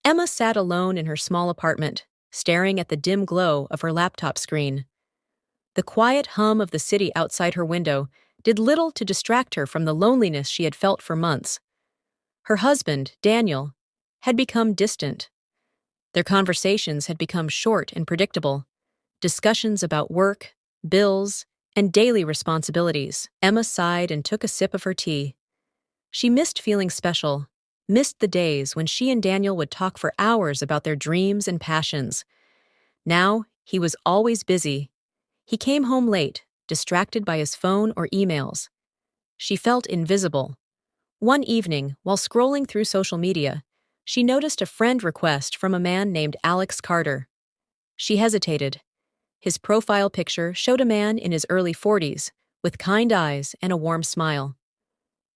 Emma sat alone in her small apartment, staring at the dim glow of her laptop screen. The quiet hum of the city outside her window did little to distract her from the loneliness she had felt for months. Her husband, Daniel, had become distant. Their conversations had become short and predictable. Discussions about work, bills, and daily responsibilities. Emma sighed and took a sip of her tea. She missed feeling special, missed the days when she and Daniel would talk for hours about their dreams and passions. Now, he was always busy. He came home late, distracted by his phone or emails. She felt invisible. One evening, while scrolling through social media, she noticed a friend request from a man named Alex Carter. She hesitated. His profile picture showed a man in his early 40s, with kind eyes and a warm smile.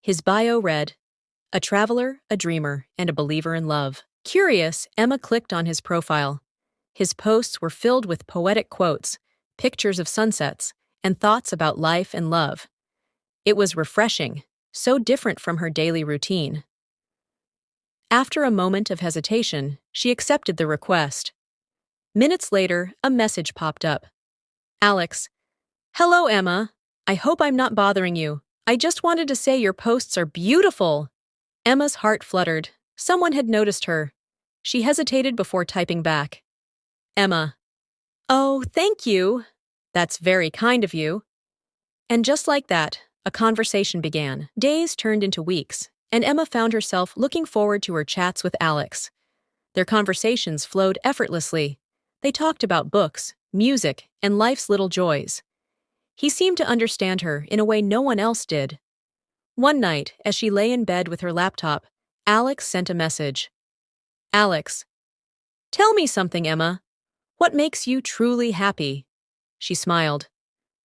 His bio read, "A traveler, a dreamer, and a believer in love." Curious, Emma clicked on his profile. His posts were filled with poetic quotes, pictures of sunsets, and thoughts about life and love. It was refreshing, so different from her daily routine. After a moment of hesitation, she accepted the request. Minutes later, a message popped up. Alex, "Hello, Emma. I hope I'm not bothering you. I just wanted to say your posts are beautiful." Emma's heart fluttered. Someone had noticed her. She hesitated before typing back. Emma, "Oh, thank you. That's very kind of you." And just like that, a conversation began. Days turned into weeks, and Emma found herself looking forward to her chats with Alex. Their conversations flowed effortlessly. They talked about books, music, and life's little joys. He seemed to understand her in a way no one else did. One night, as she lay in bed with her laptop, Alex sent a message. Alex, "Tell me something, Emma. What makes you truly happy?" She smiled.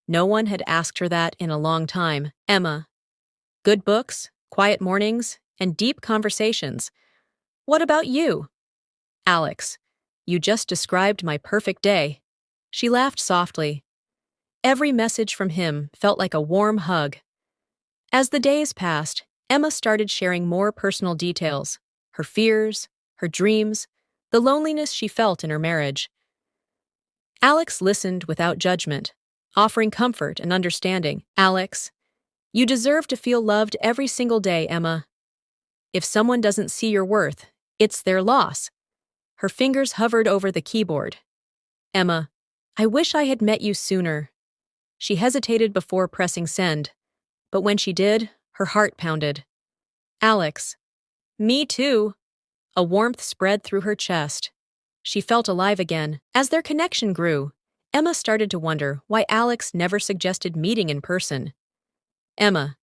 No one had asked her that in a long time. Emma, "Good books, quiet mornings, and deep conversations. What about you?" Alex, "You just described my perfect day." She laughed softly. Every message from him felt like a warm hug. As the days passed, Emma started sharing more personal details, her fears, her dreams, the loneliness she felt in her marriage. Alex listened without judgment, offering comfort and understanding. Alex, "You deserve to feel loved every single day, Emma. If someone doesn't see your worth, it's their loss." Her fingers hovered over the keyboard. Emma, "I wish I had met you sooner." She hesitated before pressing send, but when she did, her heart pounded. Alex, "Me too." A warmth spread through her chest. She felt alive again. As their connection grew, Emma started to wonder why Alex never suggested meeting in person. Emma,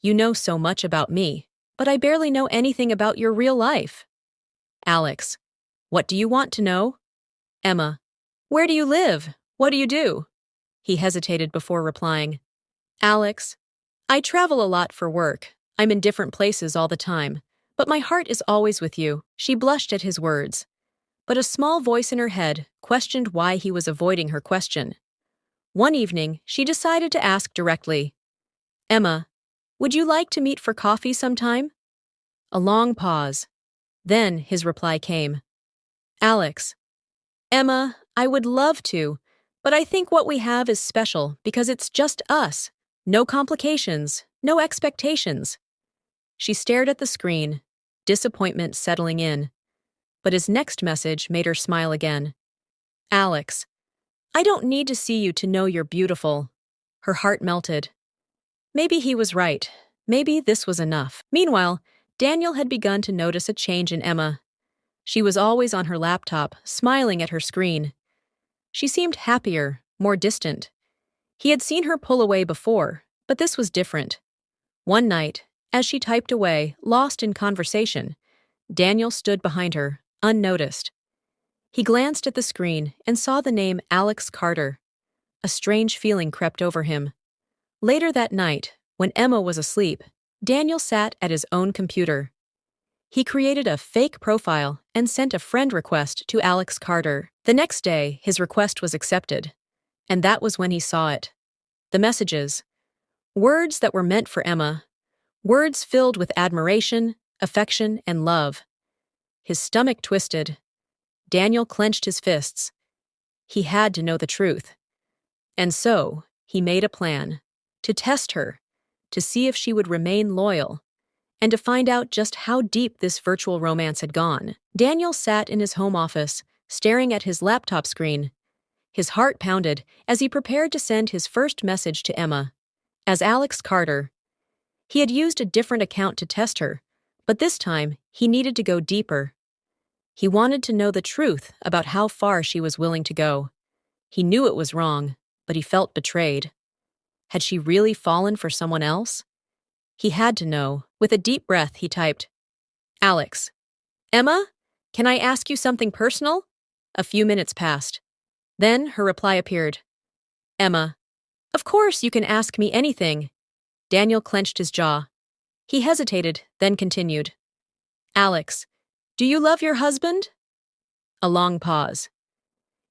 "You know so much about me, but I barely know anything about your real life." Alex, "What do you want to know?" Emma, "Where do you live? What do you do?" He hesitated before replying. Alex, "I travel a lot for work. I'm in different places all the time, but my heart is always with you." She blushed at his words, but a small voice in her head questioned why he was avoiding her question. One evening, she decided to ask directly, Emma, "Would you like to meet for coffee sometime?" A long pause. Then his reply came. Alex, "Emma, I would love to, but I think what we have is special because it's just us. No complications, no expectations." She stared at the screen, disappointment settling in. But his next message made her smile again. Alex, "I don't need to see you to know you're beautiful." Her heart melted. Maybe he was right. Maybe this was enough. Meanwhile, Daniel had begun to notice a change in Emma. She was always on her laptop, smiling at her screen. She seemed happier, more distant. He had seen her pull away before, but this was different. One night, as she typed away, lost in conversation, Daniel stood behind her, unnoticed. He glanced at the screen and saw the name Alex Carter. A strange feeling crept over him. Later that night, when Emma was asleep, Daniel sat at his own computer. He created a fake profile and sent a friend request to Alex Carter. The next day, his request was accepted. And that was when he saw it. The messages. Words that were meant for Emma. Words filled with admiration, affection, and love. His stomach twisted. Daniel clenched his fists. He had to know the truth. And so, he made a plan. To test her, to see if she would remain loyal, and to find out just how deep this virtual romance had gone. Daniel sat in his home office, staring at his laptop screen. His heart pounded as he prepared to send his first message to Emma. As Alex Carter, he had used a different account to test her, but this time he needed to go deeper. He wanted to know the truth about how far she was willing to go. He knew it was wrong, but he felt betrayed. Had she really fallen for someone else? He had to know. With a deep breath, he typed, Alex. Emma, can I ask you something personal? A few minutes passed. Then her reply appeared. Emma, of course you can ask me anything. Daniel clenched his jaw. He hesitated, then continued. Alex, do you love your husband? A long pause.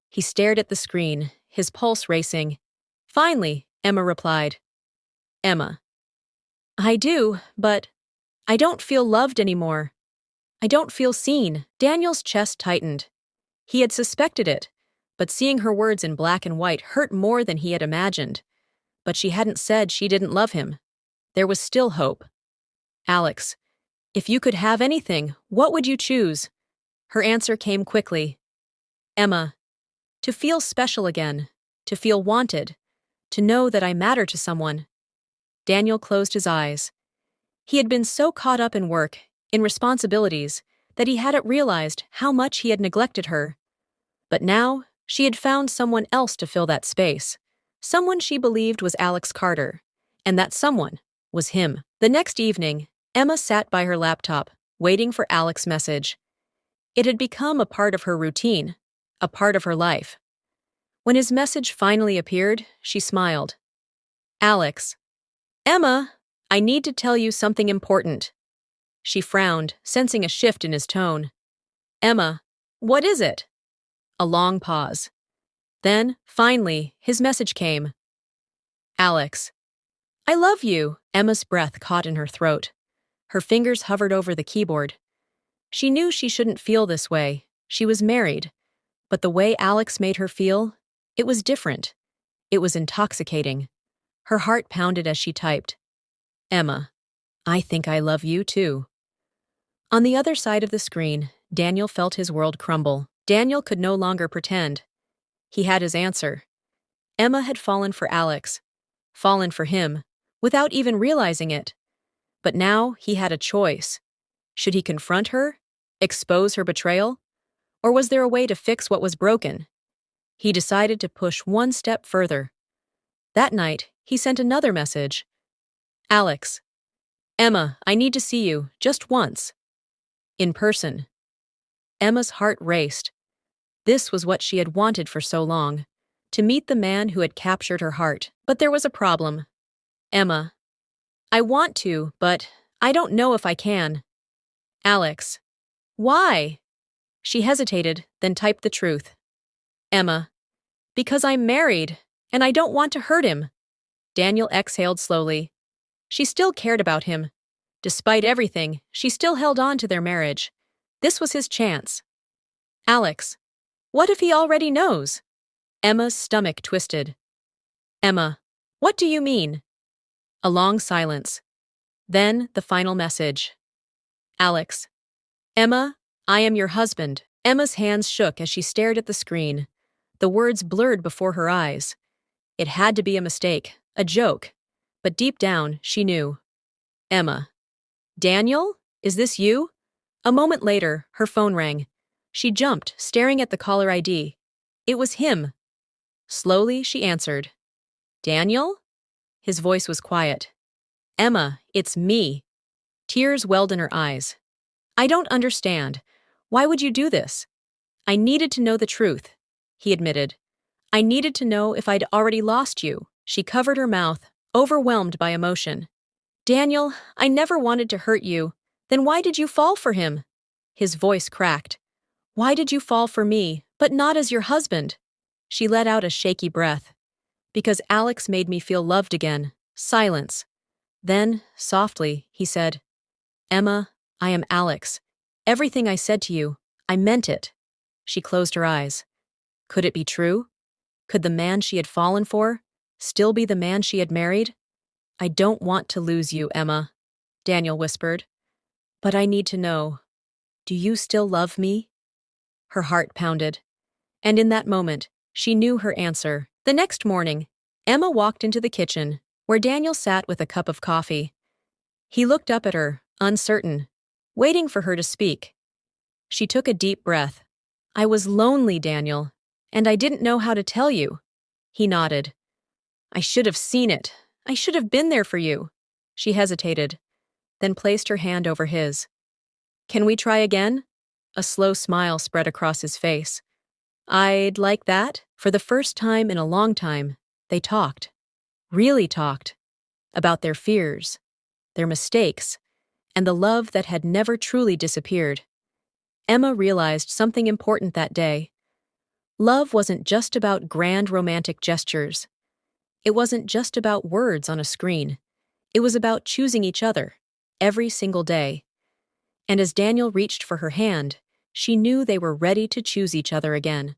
He stared at the screen, his pulse racing. Finally, Emma replied. Emma, I do, but I don't feel loved anymore. I don't feel seen. Daniel's chest tightened. He had suspected it, but seeing her words in black and white hurt more than he had imagined. But she hadn't said she didn't love him. There was still hope. Alex, if you could have anything, what would you choose? Her answer came quickly. Emma, to feel special again, to feel wanted, to know that I matter to someone. Daniel closed his eyes. He had been so caught up in work, in responsibilities, that he hadn't realized how much he had neglected her. But now, she had found someone else to fill that space. Someone she believed was Alex Carter. And that someone was him. The next evening, Emma sat by her laptop, waiting for Alex's message. It had become a part of her routine, a part of her life. When his message finally appeared, she smiled. Alex. Emma, I need to tell you something important. She frowned, sensing a shift in his tone. Emma, what is it? A long pause. Then, finally, his message came. Alex. I love you. Emma's breath caught in her throat. Her fingers hovered over the keyboard. She knew she shouldn't feel this way. She was married. But the way Alex made her feel, it was different. It was intoxicating. Her heart pounded as she typed. Emma, I think I love you too. On the other side of the screen, Daniel felt his world crumble. Daniel could no longer pretend. He had his answer. Emma had fallen for Alex. Fallen for him, without even realizing it. But now he had a choice. Should he confront her? Expose her betrayal? Or was there a way to fix what was broken? He decided to push one step further. That night, he sent another message. Alex. Emma, I need to see you, just once. In person. Emma's heart raced. This was what she had wanted for so long. To meet the man who had captured her heart. But there was a problem. Emma. I want to, but I don't know if I can. Alex. Why? She hesitated, then typed the truth. Emma. Because I'm married, and I don't want to hurt him. Daniel exhaled slowly. She still cared about him. Despite everything, she still held on to their marriage. This was his chance. Alex. What if he already knows? Emma's stomach twisted. Emma. What do you mean? A long silence. Then the final message. Alex. Emma, I am your husband. Emma's hands shook as she stared at the screen. The words blurred before her eyes. It had to be a mistake, a joke. But deep down, she knew. Emma. Daniel? Is this you? A moment later, her phone rang. She jumped, staring at the caller ID. It was him. Slowly, she answered. Daniel? His voice was quiet. Emma, it's me. Tears welled in her eyes. I don't understand. Why would you do this? I needed to know the truth, he admitted. I needed to know if I'd already lost you. She covered her mouth, overwhelmed by emotion. Daniel, I never wanted to hurt you. Then why did you fall for him? His voice cracked. Why did you fall for me, but not as your husband? She let out a shaky breath. Because Alex made me feel loved again. Silence. Then, softly, he said, Emma, I am Alex. Everything I said to you, I meant it. She closed her eyes. Could it be true? Could the man she had fallen for still be the man she had married? I don't want to lose you, Emma, Daniel whispered. But I need to know. Do you still love me? Her heart pounded. And in that moment, she knew her answer. The next morning, Emma walked into the kitchen, where Daniel sat with a cup of coffee. He looked up at her, uncertain, waiting for her to speak. She took a deep breath. I was lonely, Daniel, and I didn't know how to tell you. He nodded. I should have seen it. I should have been there for you. She hesitated, then placed her hand over his. Can we try again? A slow smile spread across his face. I'd like that. For the first time in a long time, they talked. Really talked. About their fears, their mistakes, and the love that had never truly disappeared. Emma realized something important that day. Love wasn't just about grand romantic gestures. It wasn't just about words on a screen. It was about choosing each other, every single day. And as Daniel reached for her hand, she knew they were ready to choose each other again.